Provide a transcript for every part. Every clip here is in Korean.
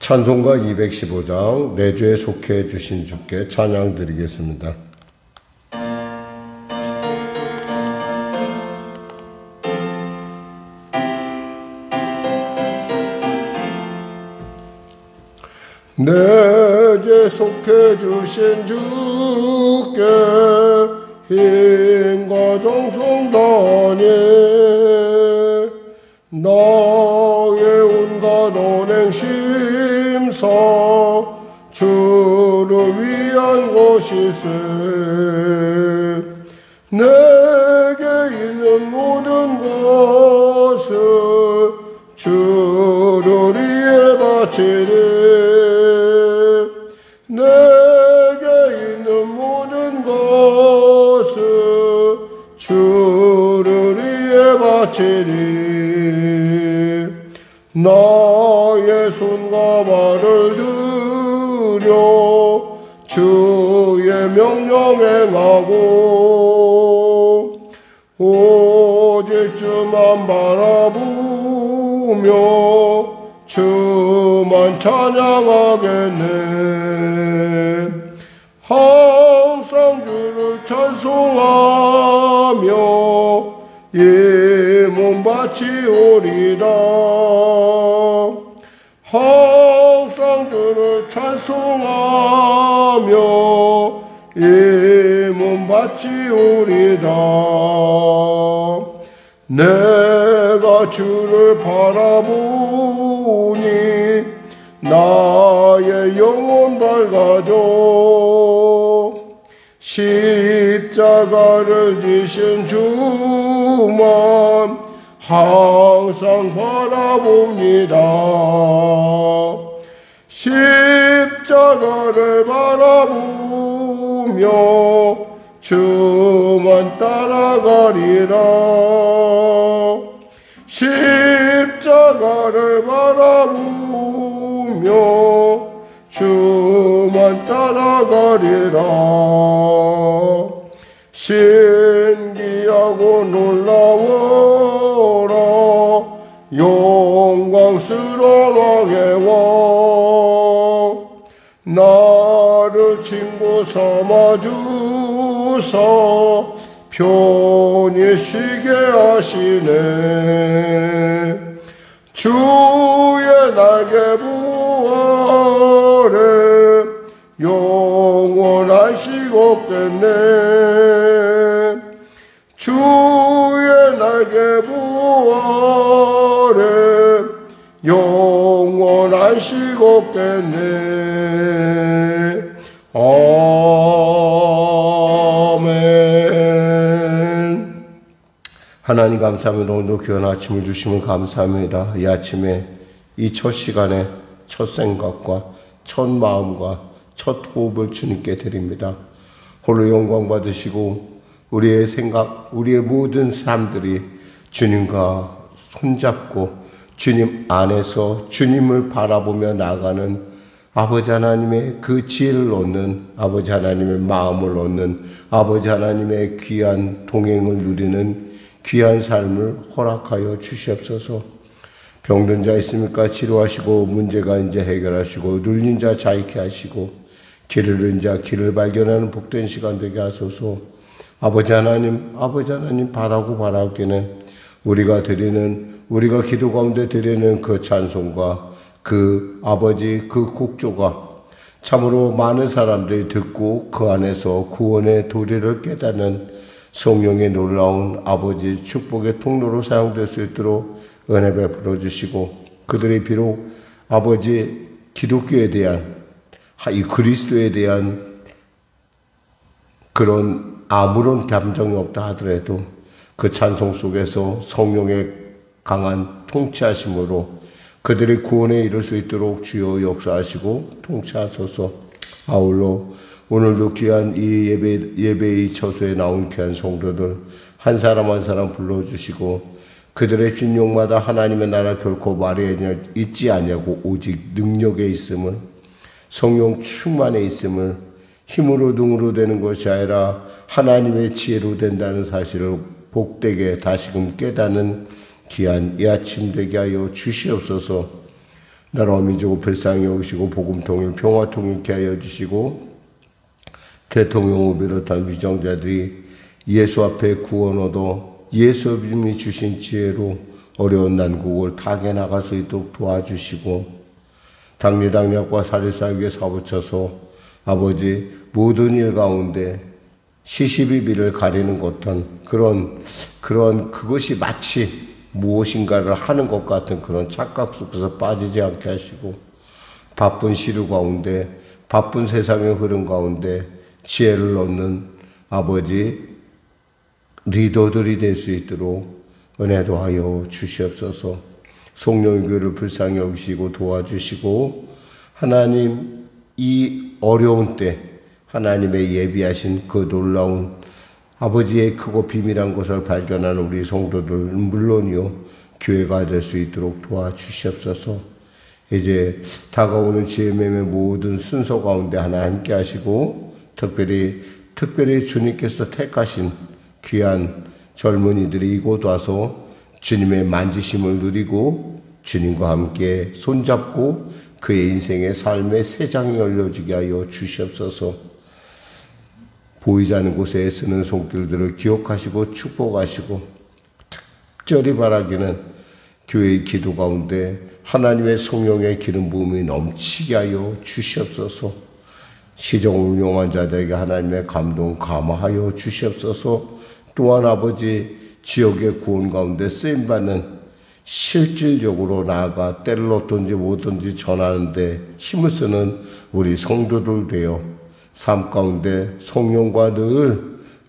찬송가 215장 내 죄에 속해 주신 주께 찬양 드리겠습니다. 내 죄 속해 주신 주께 힘과 정성 다하니 나의 온갖 언행 심사 주를 위한 것이세. 내게 있는 모든 것을 주를 위해 바치리. 내게 있는 모든 것을 주를 위해 바치리. 나의 손과 발을 들여 주의 명령 행하고 오직 주만 바라보며 주만 찬양하겠네. 항상 주를 찬송하며 이 몸 바치오리다. 항상 주를 찬송하며 이 몸 바치오리다. 내가 주를 바라보니 나의 영혼 밝아져. 십자가를 지신 주만 항상 바라봅니다. 십자가를 바라보며 주만 따라가리라. 십자가를 바라보며 주만 따라가리라. 신기하고 놀라워라 영광스러운 왕의 왕. 나를 친구 삼아 주사 편히 쉬게 하시네. 주의 날개 부 아래 영원한 식 없겠네. 주의 날개 부 아래 영원한 식 없겠네. 아멘. 하나님 감사합니다. 오늘도 귀한 아침을 주시면 감사합니다. 이 아침에 이 첫 시간에 첫 생각과 첫 마음과 첫 호흡을 주님께 드립니다. 홀로 영광 받으시고 우리의 생각, 우리의 모든 삶들이 주님과 손잡고 주님 안에서 주님을 바라보며 나가는 아버지 하나님의 그 지혜를 얻는, 아버지 하나님의 마음을 얻는, 아버지 하나님의 귀한 동행을 누리는 귀한 삶을 허락하여 주시옵소서. 병든 자 있습니까? 치료하시고, 문제가 이제 해결하시고, 눌린 자 자유케 하시고, 길을 잃은 자 길을 발견하는 복된 시간 되게 하소서. 아버지 하나님 바라기는 우리가 기도 가운데 드리는 그 찬송과 그 아버지 그 곡조가 참으로 많은 사람들이 듣고 그 안에서 구원의 도리를 깨닫는 성령의 놀라운 아버지 축복의 통로로 사용될 수 있도록 은혜 베풀어 주시고, 그들이 비록 아버지 기독교에 대한 이 그리스도에 대한 그런 아무런 감정이 없다 하더라도 그 찬송 속에서 성령의 강한 통치하심으로 그들의 구원에 이를 수 있도록 주여 역사하시고 통치하소서. 아울러 오늘도 귀한 이 예배의 처소에 나온 귀한 성도들 한 사람 한 사람 불러주시고, 그들의 진용마다 하나님의 나라 결코 말에 있지 아니하고 오직 능력에 있음을, 성령 충만에 있음을, 힘으로 등으로 되는 것이 아니라 하나님의 지혜로 된다는 사실을 복되게 다시금 깨닫는 귀한 이 아침 되게 하여 주시옵소서. 나라 민족을 불쌍히 여기시고 복음 통일 평화 통일케 하여 주시고 대통령을 비롯한 위정자들이 예수 앞에 구원 얻어 예수님이 주신 지혜로 어려운 난국을 타게 나갈 수 있도록 도와주시고 당리당략과 사리사욕에 사부쳐서 아버지 모든 일 가운데 시시비비를 가리는 것은 그것이 마치 무엇인가를 하는 것 같은 그런 착각 속에서 빠지지 않게 하시고 바쁜 시류 가운데 바쁜 세상의 흐름 가운데 지혜를 얻는 아버지 리더들이 될 수 있도록 은혜도 하여 주시옵소서. 성령의 교회를 불쌍히 여기시고 도와주시고 하나님 이 어려운 때 하나님의 예비하신 그 놀라운 아버지의 크고 비밀한 것을 발견하는 우리 성도들은 물론이요 교회가 될 수 있도록 도와주시옵소서. 이제 다가오는 지혜매매 모든 순서 가운데 하나 함께 하시고 특별히 주님께서 택하신 귀한 젊은이들이 이곳 와서 주님의 만지심을 누리고 주님과 함께 손잡고 그의 인생의 삶의 새 장이 열려지게 하여 주시옵소서. 보이지 않는 곳에 쓰는 손길들을 기억하시고 축복하시고 특별히 바라기는 교회의 기도 가운데 하나님의 성령의 기름 부음이 넘치게 하여 주시옵소서. 시정을 운용한 자들에게 하나님의 감동 감화하여 주시옵소서. 또한 아버지 지역의 구원 가운데 쓰임받는 실질적으로 나아가 때를 어떤지 뭐든지 전하는데 힘을 쓰는 우리 성도들 되어 삶 가운데 성령과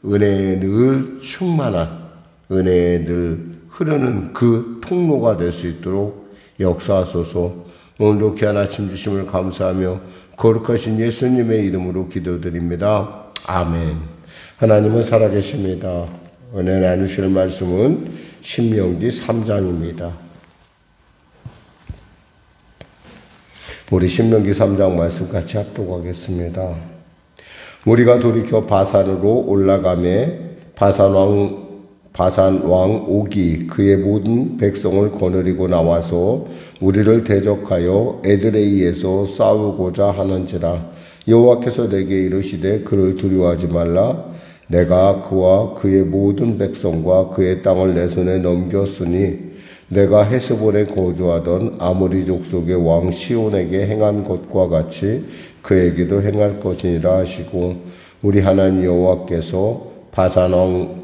은혜에 늘 충만한 은혜에 늘 흐르는 그 통로가 될 수 있도록 역사하소서. 오늘도 귀한 아침 주심을 감사하며 거룩하신 예수님의 이름으로 기도드립니다. 아멘. 하나님은 살아계십니다. 은혜 나누실 말씀은 신명기 3장입니다. 우리 신명기 3장 말씀 같이 합독하겠습니다. 우리가 돌이켜 바산으로 올라가매 바산 왕 옥이 그의 모든 백성을 거느리고 나와서 우리를 대적하여 에드레이에서 싸우고자 하는지라. 여호와께서 내게 이르시되 그를 두려워하지 말라. 내가 그와 그의 모든 백성과 그의 땅을 내 손에 넘겼으니 내가 헤스본에 거주하던 아모리 족속의 왕 시온에게 행한 것과 같이 그에게도 행할 것이니라 하시고 우리 하나님 여호와께서 바산 왕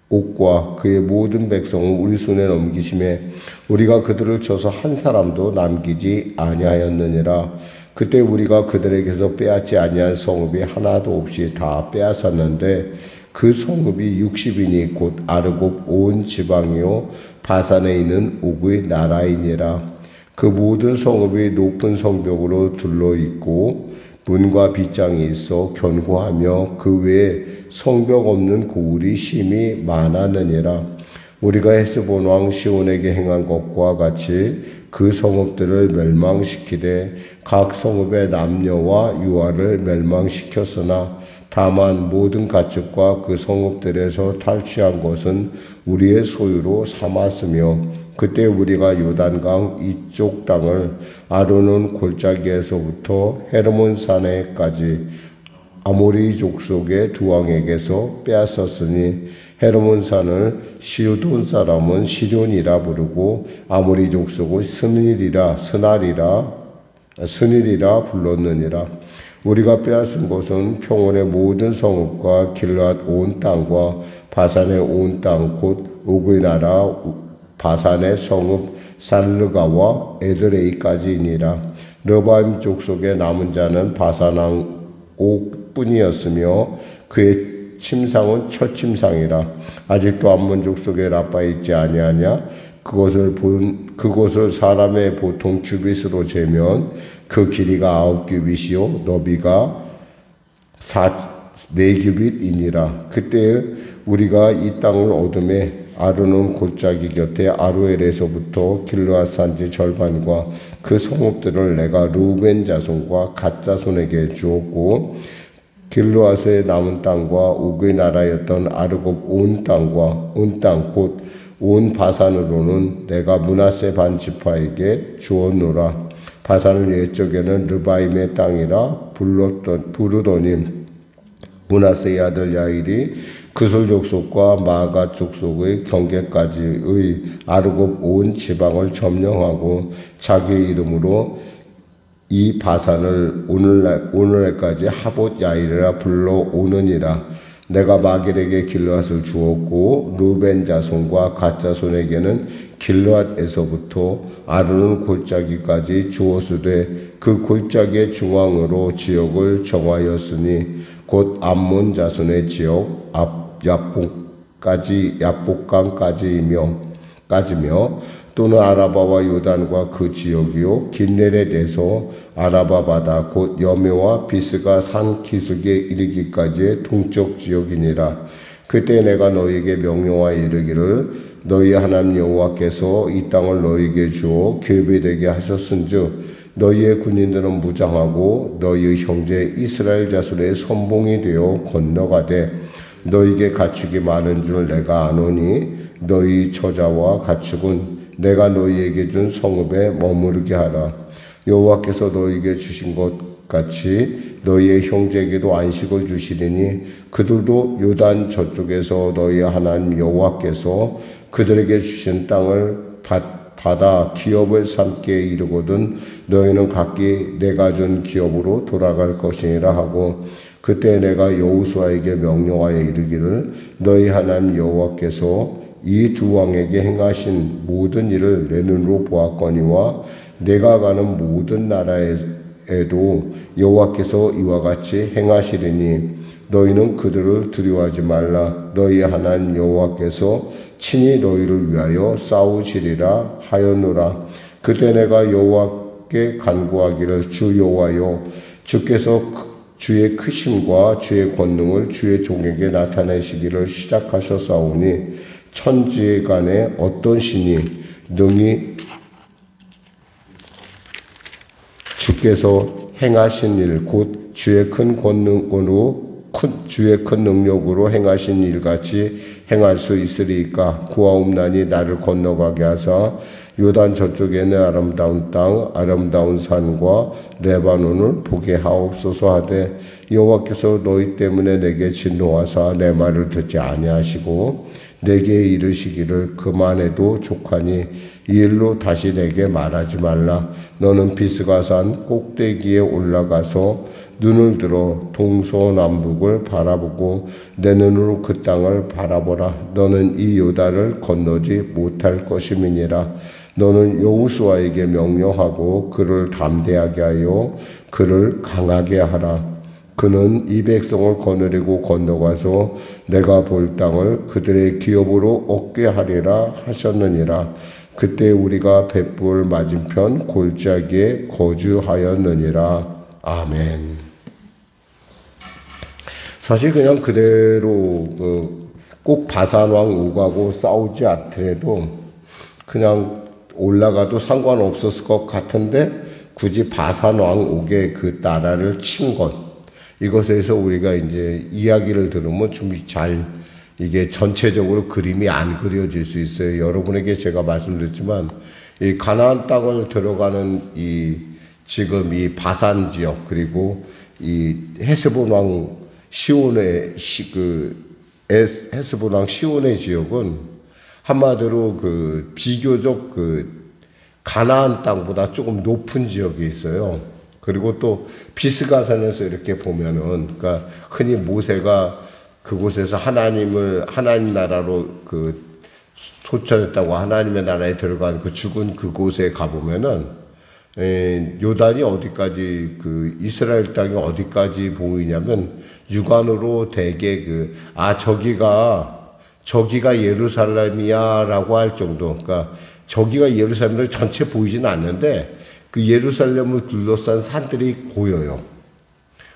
옥과 그의 모든 백성을 우리 손에 넘기심에 우리가 그들을 쳐서 한 사람도 남기지 아니하였느니라. 그때 우리가 그들에게서 빼앗지 아니한 성읍이 하나도 없이 다 빼앗았는데 그 성읍이 60인이 곧 아르곱 온 지방이요 바산에 있는 옥의 나라이니라. 그 모든 성읍이 높은 성벽으로 둘러있고 문과 빗장이 있어 견고하며 그 외에 성벽 없는 고을이 심히 많았느니라. 우리가 헤스본 왕 시온에게 행한 것과 같이 그 성읍들을 멸망시키되 각 성읍의 남녀와 유아를 멸망시켰으나 다만 모든 가축과 그 성읍들에서 탈취한 것은 우리의 소유로 삼았으며 그때 우리가 요단강 이쪽 땅을 아르논 골짜기에서부터 헤르몬 산에까지 아모리 족속의 두 왕에게서 빼앗았으니 헤르몬 산을 시돈 사람은 시돈이라 부르고 아모리 족속은 스닐이라 불렀느니라. 우리가 빼앗은 것은 평원의 모든 성읍과 길앗 온 땅과 바산의 온 땅 곧 옥의 나라 바산의 성읍 살르가와 에드레이까지이니라. 르바임 족속의 남은 자는 바산 왕 옥뿐이었으며 그의 침상은 첫 침상이라. 아직도 암몬 족속의 라빠에 있지 아니하냐. 그것을 사람의 보통 규빗으로 재면 그 길이가 9규빗이요 너비가 4규빗이니라. 그때 우리가 이 땅을 얻음에 아르논 골짜기 곁에 아로엘에서부터 길르앗 산지 절반과 그 성읍들을 내가 루벤 자손과 갓 자손에게 주었고 길르앗의 남은 땅과 옥의 나라였던 아르곱 온 땅과 온 땅 곧 온 바산으로는 내가 므낫세 반 지파에게 주었노라. 바산을 옛적에는 르바임의 땅이라 부르더니 므낫세의 아들 야일이 그술 족속과 마가 족속의 경계까지의 아르곱 온 지방을 점령하고 자기의 이름으로 이 바산을 오늘날까지 하봇 야일이라 불러오느니라. 내가 마길에게 길르앗을 주었고 루벤 자손과 갓 자손에게는 길르앗에서부터 아르논 골짜기까지 주었으되 그 골짜기의 중앙으로 지역을 정하였으니 곧 암몬 자손의 지역 야복강까지며 또는 아라바와 요단과 그 지역이요 긴네렛에서 아라바 바다 곧 여메와 비스가 산 기슭에 이르기까지의 동쪽 지역이니라. 그때 내가 너희에게 명령하여 이르기를 너희 하나님 여호와께서 이 땅을 너희에게 주어 교배되게 하셨은즉 너희의 군인들은 무장하고 너희의 형제 이스라엘 자손의 선봉이 되어 건너가되 너희에게 가축이 많은 줄 내가 아노니 너희 처자와 가축은 내가 너희에게 준 성읍에 머무르게 하라. 여호와께서 너희에게 주신 것 같이 너희의 형제에게도 안식을 주시리니 그들도 요단 저쪽에서 너희 하나님 여호와께서 그들에게 주신 땅을 받아 기업을 삼게 이르거든 너희는 각기 내가 준 기업으로 돌아갈 것이니라 하고 그때 내가 여호수아에게 명령하여 이르기를 너희 하나님 여호와께서 이 두 왕에게 행하신 모든 일을 내 눈으로 보았거니와 내가 가는 모든 나라에도 여호와께서 이와 같이 행하시리니 너희는 그들을 두려워하지 말라. 너희 하나님 여호와께서 친히 너희를 위하여 싸우시리라 하였노라. 그때 내가 여호와께 간구하기를 주 여호와여 주께서 주의 크심과 주의 권능을 주의 종에게 나타내시기를 시작하셨사오니 천지간에 어떤 신이 능히 주께서 행하신 일 곧 주의 큰 권능으로 주의 큰 능력으로 행하신 일같이 행할 수 있으리이까. 구하옵나니 나를 건너가게 하사 요단 저쪽에는 아름다운 땅 아름다운 산과 레바논을 보게 하옵소서 하되 여호와께서 너희 때문에 내게 진노하사 내 말을 듣지 아니하시고 내게 이르시기를 그만해도 족하니 이 일로 다시 내게 말하지 말라. 너는 비스가산 꼭대기에 올라가서 눈을 들어 동서남북을 바라보고 내 눈으로 그 땅을 바라보라. 너는 이 요단을 건너지 못할 것임이니라. 너는 여호수아에게 명령하고 그를 담대하게 하여 그를 강하게 하라. 그는 이 백성을 거느리고 건너가서 내가 볼 땅을 그들의 기업으로 얻게 하리라 하셨느니라. 그때 우리가 벳불 맞은편 골짜기에 거주하였느니라. 아멘. 사실 그냥 그대로 꼭 바산왕 옥하고 싸우지 않더라도 그냥 올라가도 상관없었을 것 같은데 굳이 바산왕 옥의 그 나라를 친 것, 이것에서 우리가 이제 이야기를 들으면 좀 잘 이게 전체적으로 그림이 안 그려질 수 있어요. 여러분에게 제가 말씀드렸지만 이 가나안 땅을 들어가는 지금 이 바산 지역 그리고 이 헤스본 왕 시온의 헤스본 왕 시온의 지역은 한마디로 비교적 가나안 땅보다 조금 높은 지역이 있어요. 그리고 또 비스가산에서 이렇게 보면은, 그러니까 흔히 모세가 그곳에서 하나님 나라로 소천했다고 하나님의 나라에 들어간 죽은 그곳에 가보면은, 요단이 어디까지, 이스라엘 땅이 어디까지 보이냐면, 육안으로 되게 저기가 예루살렘이야 라고 할 정도, 그러니까 저기가 예루살렘으로 전체 보이지는 않는데, 그 예루살렘을 둘러싼 산들이 보여요.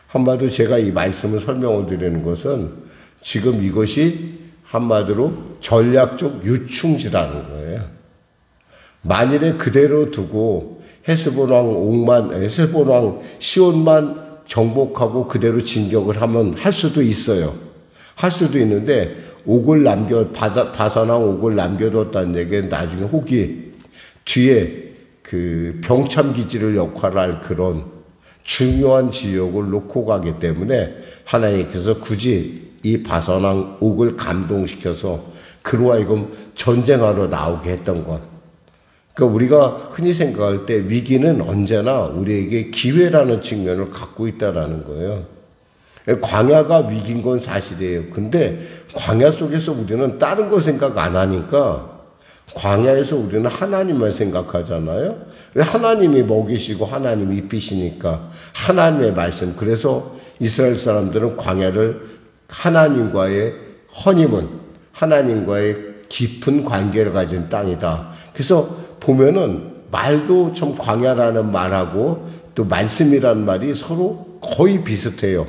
한마디로 제가 이 말씀을 설명을 드리는 것은 지금 이것이 한마디로 전략적 유충지라는 거예요. 만일에 그대로 두고 헤스본 왕 시온만 정복하고 그대로 진격을 하면 할 수도 있어요. 할 수도 있는데 바산왕 옥을 남겨뒀다는 얘기는 나중에 혹이 뒤에 그 병참기지를 역할할 그런 중요한 지역을 놓고 가기 때문에 하나님께서 굳이 이 바산왕 옥을 감동시켜서 그로 하여금 전쟁하러 나오게 했던 것. 그러니까 우리가 흔히 생각할 때 위기는 언제나 우리에게 기회라는 측면을 갖고 있다라는 거예요. 광야가 위기인 건 사실이에요. 근데 광야 속에서 우리는 다른 거 생각 안 하니까 광야에서 우리는 하나님만 생각하잖아요. 왜 하나님이 먹이시고 하나님이 입히시니까 하나님의 말씀. 그래서 이스라엘 사람들은 광야를 하나님과의 허니문, 하나님과의 깊은 관계를 가진 땅이다. 그래서 보면은 말도 좀 광야라는 말하고 또 말씀이라는 말이 서로 거의 비슷해요.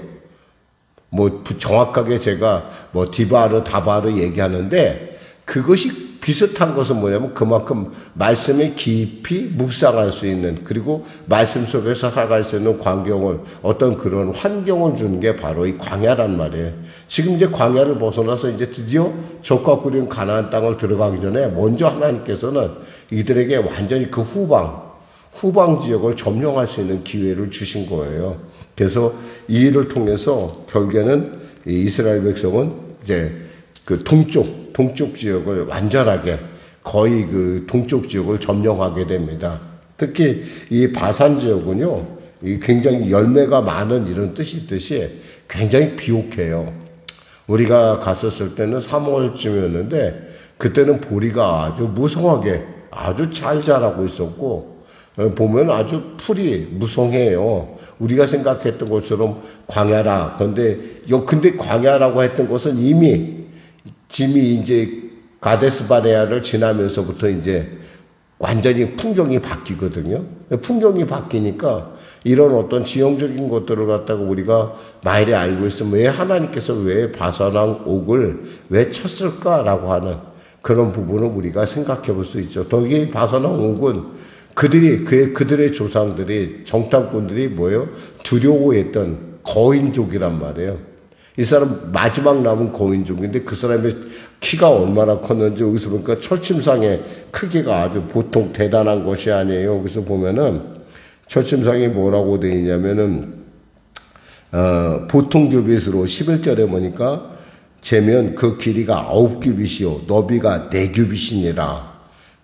뭐 정확하게 제가 뭐 디바르, 다바르 얘기하는데 그것이 비슷한 것은 뭐냐면 그만큼 말씀에 깊이 묵상할 수 있는 그리고 말씀 속에서 살아갈 수 있는 광경을 어떤 그런 환경을 주는 게 바로 이 광야란 말이에요. 지금 이제 광야를 벗어나서 이제 드디어 족과 꿀인 가나안 땅을 들어가기 전에 먼저 하나님께서는 이들에게 완전히 그 후방 지역을 점령할 수 있는 기회를 주신 거예요. 그래서 이 일을 통해서 결국에는 이스라엘 백성은 이제 그 동쪽 지역을 완전하게 거의 그 동쪽 지역을 점령하게 됩니다. 특히 이 바산 지역은요, 이 굉장히 열매가 많은 이런 뜻이 있듯이 굉장히 비옥해요. 우리가 갔었을 때는 3월쯤이었는데 그때는 보리가 아주 무성하게 아주 잘 자라고 있었고 보면 아주 풀이 무성해요. 우리가 생각했던 것처럼 광야라. 근데 광야라고 했던 것은 이미 이제 가데스 바네아를 지나면서부터 이제 완전히 풍경이 바뀌거든요. 풍경이 바뀌니까 이런 어떤 지형적인 것들을 갖다가 우리가 많이 알고 있으면 왜 하나님께서 왜 바산왕 옥을 왜 쳤을까라고 하는 그런 부분을 우리가 생각해 볼 수 있죠. 더기 바산왕 옥은 그들의 조상들이 정탐꾼들이 뭐예요? 두려워했던 거인족이란 말이에요. 이 사람 마지막 남은 거인족인데 그 사람의 키가 얼마나 컸는지 여기서 보니까 철침상의 크기가 아주 보통 대단한 것이 아니에요. 여기서 보면은 철침상이 뭐라고 되어 있냐면은 보통 규빗으로 11절에 보니까 재면 그 길이가 9규빗이요 너비가 4규빗이니라.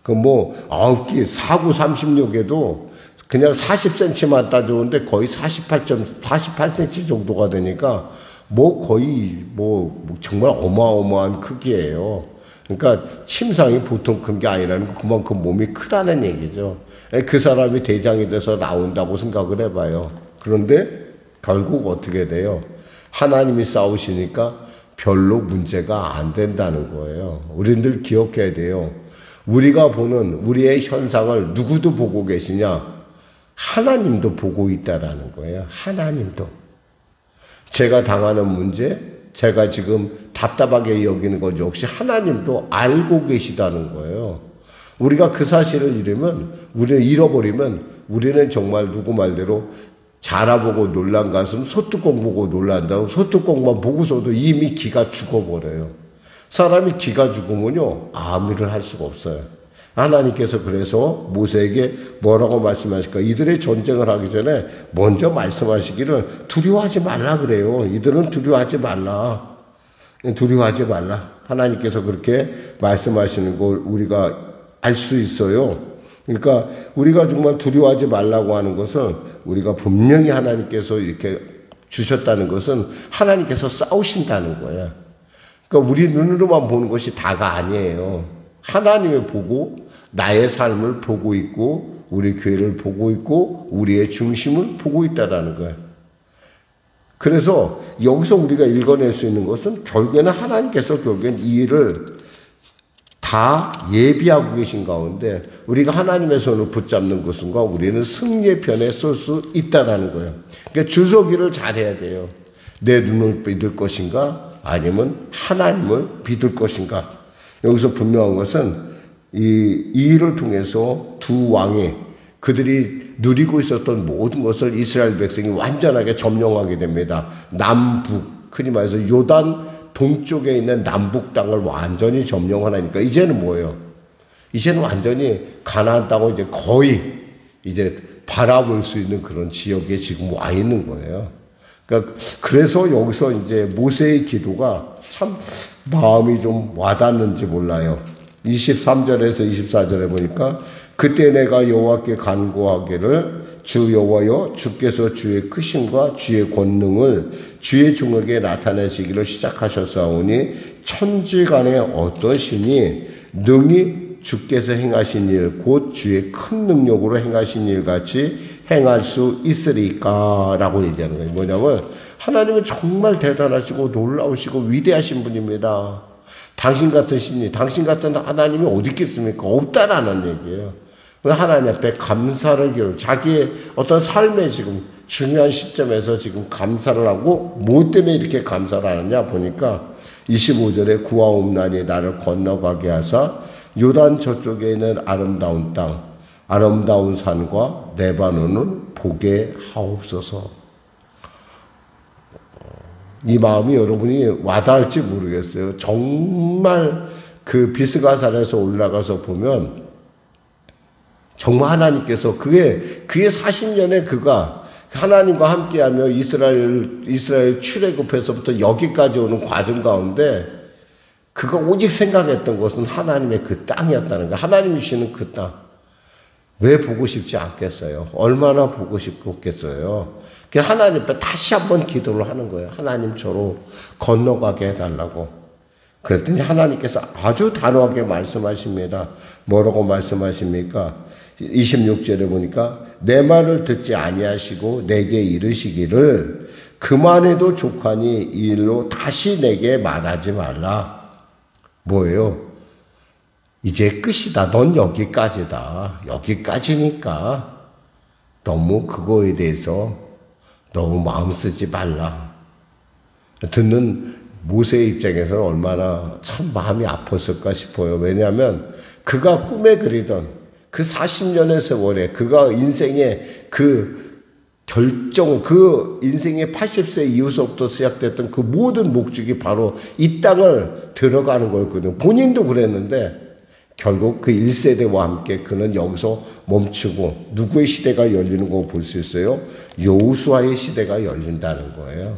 그 뭐 9기 4구 36에도 그냥 40cm만 따져오는데 거의 48cm 정도가 되니까 뭐 거의 뭐 정말 어마어마한 크기예요. 그러니까 침상이 보통 큰 게 아니라는 거 그만큼 몸이 크다는 얘기죠. 그 사람이 대장이 돼서 나온다고 생각을 해봐요. 그런데 결국 어떻게 돼요? 하나님이 싸우시니까 별로 문제가 안 된다는 거예요. 우리들 기억해야 돼요. 우리가 보는 우리의 현상을 누구도 보고 계시냐? 하나님도 보고 있다라는 거예요. 하나님도. 제가 당하는 문제, 제가 지금 답답하게 여기는 것 역시 하나님도 알고 계시다는 거예요. 우리가 그 사실을 우리는 잃어버리면 우리는 정말 누구 말대로 자라보고 놀란 가슴 소뚜껑 보고 놀란다고 소뚜껑만 보고서도 이미 기가 죽어버려요. 사람이 기가 죽으면요 아무 일을 할 수가 없어요. 하나님께서 그래서 모세에게 뭐라고 말씀하실까? 이들의 전쟁을 하기 전에 먼저 말씀하시기를 두려워하지 말라 그래요. 이들은 두려워하지 말라. 두려워하지 말라. 하나님께서 그렇게 말씀하시는 걸 우리가 알 수 있어요. 그러니까 우리가 정말 두려워하지 말라고 하는 것은 우리가 분명히 하나님께서 이렇게 주셨다는 것은 하나님께서 싸우신다는 거예요. 그러니까 우리 눈으로만 보는 것이 다가 아니에요. 하나님을 보고 나의 삶을 보고 있고 우리 교회를 보고 있고 우리의 중심을 보고 있다라는 거예요. 그래서 여기서 우리가 읽어낼 수 있는 것은 결국에는 하나님께서 결국엔 이 일을 다 예비하고 계신 가운데 우리가 하나님의 손을 붙잡는 것은가 우리는 승리의 편에 설 수 있다라는 거예요. 그러니까 주소기를 잘해야 돼요. 내 눈을 믿을 것인가 아니면 하나님을 믿을 것인가. 여기서 분명한 것은 이 일을 통해서 두 왕이 그들이 누리고 있었던 모든 것을 이스라엘 백성이 완전하게 점령하게 됩니다. 남북, 흔히 말해서 요단 동쪽에 있는 남북 땅을 완전히 점령하니까 이제는 뭐예요? 이제는 완전히 가나안 땅을 이제 거의 이제 바라볼 수 있는 그런 지역에 지금 와 있는 거예요. 그러니까 그래서 여기서 이제 모세의 기도가 참 마음이 좀 와닿는지 몰라요. 23절에서 24절에 보니까 그때 내가 여호와께 간구하기를 주 여호와여 주께서 주의 크심과 주의 권능을 주의 종에게 나타내시기를 시작하셨사오니 천지간에 어떤 신이 능히 주께서 행하신 일 곧 주의 큰 능력으로 행하신 일 같이 행할 수 있으리까 라고 얘기하는 거예요. 뭐냐면 하나님은 정말 대단하시고 놀라우시고 위대하신 분입니다. 당신 같은 신이, 당신 같은 하나님이 어디 있겠습니까? 없다라는 얘기예요. 하나님 앞에 감사를 기로 자기의 어떤 삶의 지금 중요한 시점에서 지금 감사를 하고 뭐 때문에 이렇게 감사를 하느냐 보니까 25절에 구하옵나니 나를 건너가게 하사 요단 저쪽에 있는 아름다운 땅 아름다운 산과 레바논을 보게 하옵소서. 이 마음이 여러분이 와닿을지 모르겠어요. 정말 그 비스가산에서 올라가서 보면 정말 하나님께서 그의 40년에 그가 하나님과 함께하며 이스라엘 출애굽에서부터 여기까지 오는 과정 가운데 그가 오직 생각했던 것은 하나님의 그 땅이었다는 거예요. 하나님이 주시는 그 땅. 왜 보고 싶지 않겠어요? 얼마나 보고 싶겠어요? 하나님 앞에 다시 한번 기도를 하는 거예요. 하나님 저로 건너가게 해달라고. 그랬더니 하나님께서 아주 단호하게 말씀하십니다. 뭐라고 말씀하십니까? 26절에 보니까 내 말을 듣지 아니하시고 내게 이르시기를 그만해도 족하니 이 일로 다시 내게 말하지 말라. 뭐예요? 이제 끝이다. 넌 여기까지다. 여기까지니까 너무 그거에 대해서 너무 마음 쓰지 말라. 듣는 모세의 입장에서는 얼마나 참 마음이 아팠을까 싶어요. 왜냐하면 그가 꿈에 그리던 그 40년의 세월에 그가 인생의 그 결정, 그 인생의 80세 이후서부터 시작됐던 그 모든 목적이 바로 이 땅을 들어가는 거였거든요. 본인도 그랬는데 결국 그 1세대와 함께 그는 여기서 멈추고 누구의 시대가 열리는 거 볼 수 있어요? 여호수아의 시대가 열린다는 거예요.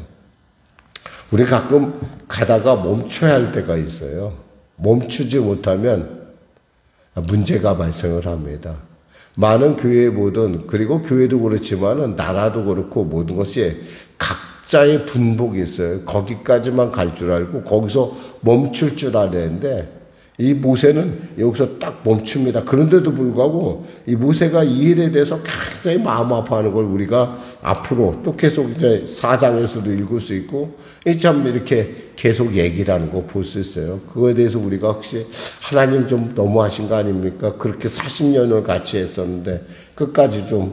우리 가끔 가다가 멈춰야 할 때가 있어요. 멈추지 못하면 문제가 발생을 합니다. 많은 교회의 모든, 그리고 교회도 그렇지만은 나라도 그렇고 모든 것이 각자의 분복이 있어요. 거기까지만 갈 줄 알고 거기서 멈출 줄 알았는데 이 모세는 여기서 딱 멈춥니다. 그런데도 불구하고 이 모세가 이 일에 대해서 굉장히 마음 아파하는 걸 우리가 앞으로 또 계속 이제 4장에서도 읽을 수 있고 참 이렇게 계속 얘기를 하는 거 볼 수 있어요. 그거에 대해서 우리가 혹시 하나님 좀 너무하신 거 아닙니까? 그렇게 40년을 같이 했었는데 끝까지 좀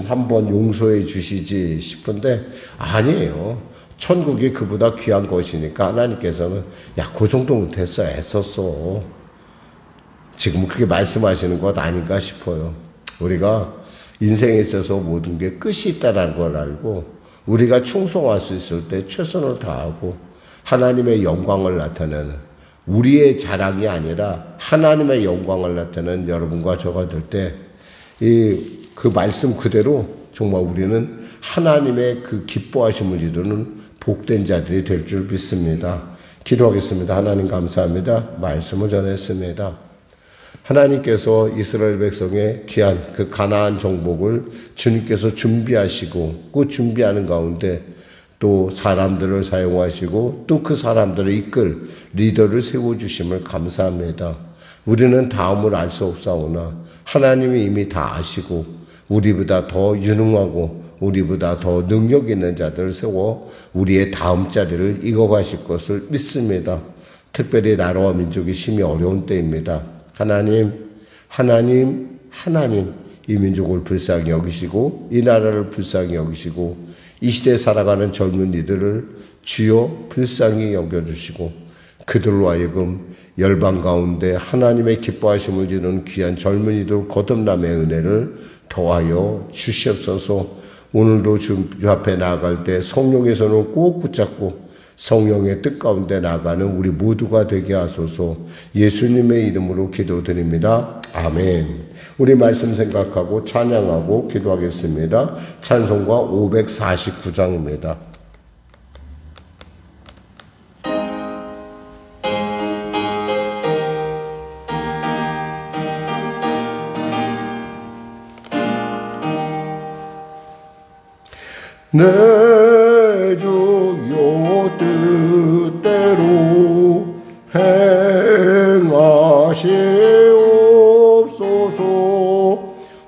한번 용서해 주시지 싶은데 아니에요. 천국이 그보다 귀한 것이니까 하나님께서는 야, 그 정도면 됐어. 애썼어. 지금 그렇게 말씀하시는 것 아닌가 싶어요. 우리가 인생에 있어서 모든 게 끝이 있다는 걸 알고 우리가 충성할 수 있을 때 최선을 다하고 하나님의 영광을 나타내는 우리의 자랑이 아니라 하나님의 영광을 나타내는 여러분과 저가 될 때 그 말씀 그대로 정말 우리는 하나님의 그 기뻐하심을 이루는 복된 자들이 될 줄 믿습니다. 기도하겠습니다. 하나님 감사합니다. 말씀을 전했습니다. 하나님께서 이스라엘 백성의 귀한 그 가나안 정복을 주님께서 준비하시고 그 준비하는 가운데 또 사람들을 사용하시고 또 그 사람들을 이끌 리더를 세워주심을 감사합니다. 우리는 다음을 알 수 없사오나 하나님이 이미 다 아시고 우리보다 더 유능하고 우리보다 더 능력 있는 자들을 세워 우리의 다음 자리를 이어가실 것을 믿습니다. 특별히 나라와 민족이 심히 어려운 때입니다. 하나님 이 민족을 불쌍히 여기시고 이 나라를 불쌍히 여기시고 이 시대에 살아가는 젊은이들을 주여 불쌍히 여겨주시고 그들로 하여금 열방 가운데 하나님의 기뻐하심을 이루는 귀한 젊은이들 거듭남의 은혜를 더하여 주시옵소서. 오늘도 주 앞에 나아갈 때 성령의 손을 꼭 붙잡고 성령의 뜻 가운데 나아가는 우리 모두가 되게 하소서. 예수님의 이름으로 기도드립니다. 아멘. 우리 말씀 생각하고 찬양하고 기도하겠습니다. 찬송가 549장입니다. 내 주여 뜻대로 행하시옵소서.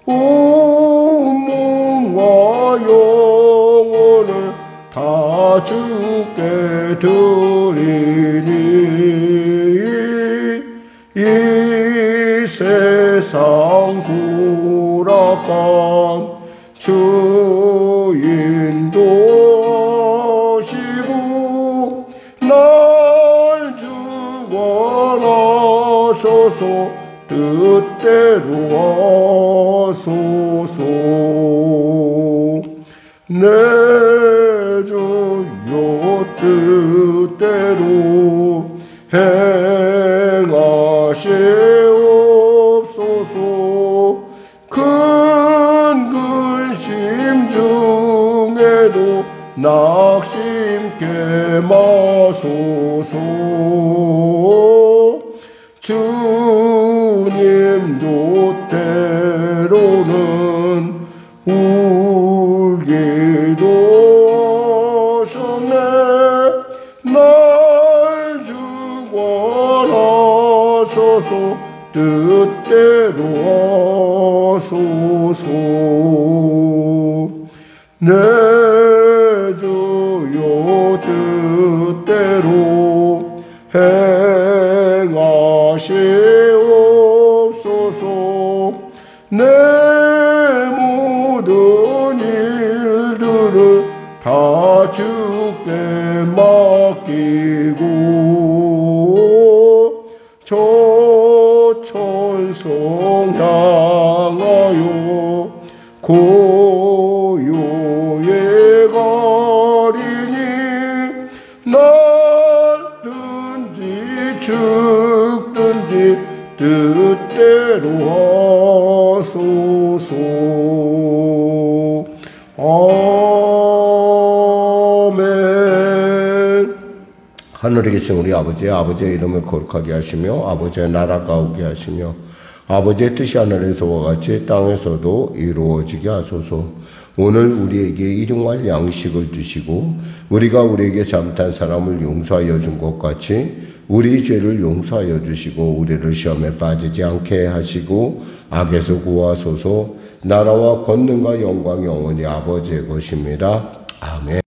온 몸과 영혼을 다 주께 드리니 이 세상 고락한 주 인도하시고 날 주관하소서. 뜻대로 하소서. 내 주여 뜻대로 행하시옵소서. 큰 근심 중에도 낙심케 마소서. 주님도 때로는 울기도 하셨네. 날 주관하소서. 뜻대로 하소서. 내 주여 뜻대로 행하시옵소서. 내 모든 일들을 다 주께 맡기고 저 천성 향하여 고요에 가리니 날든지 죽든지 뜻대로 하소서. 아멘. 하늘에 계신 우리 아버지의 이름을 거룩하게 하시며 아버지의 나라가 오게 하시며 아버지의 뜻이 하늘에서와 같이 땅에서도 이루어지게 하소서. 오늘 우리에게 일용할 양식을 주시고 우리가 우리에게 잘못한 사람을 용서하여 준 것 같이 우리 죄를 용서하여 주시고 우리를 시험에 빠지지 않게 하시고 악에서 구하소서. 나라와 권능과 영광이 영원히 아버지의 것입니다. 아멘.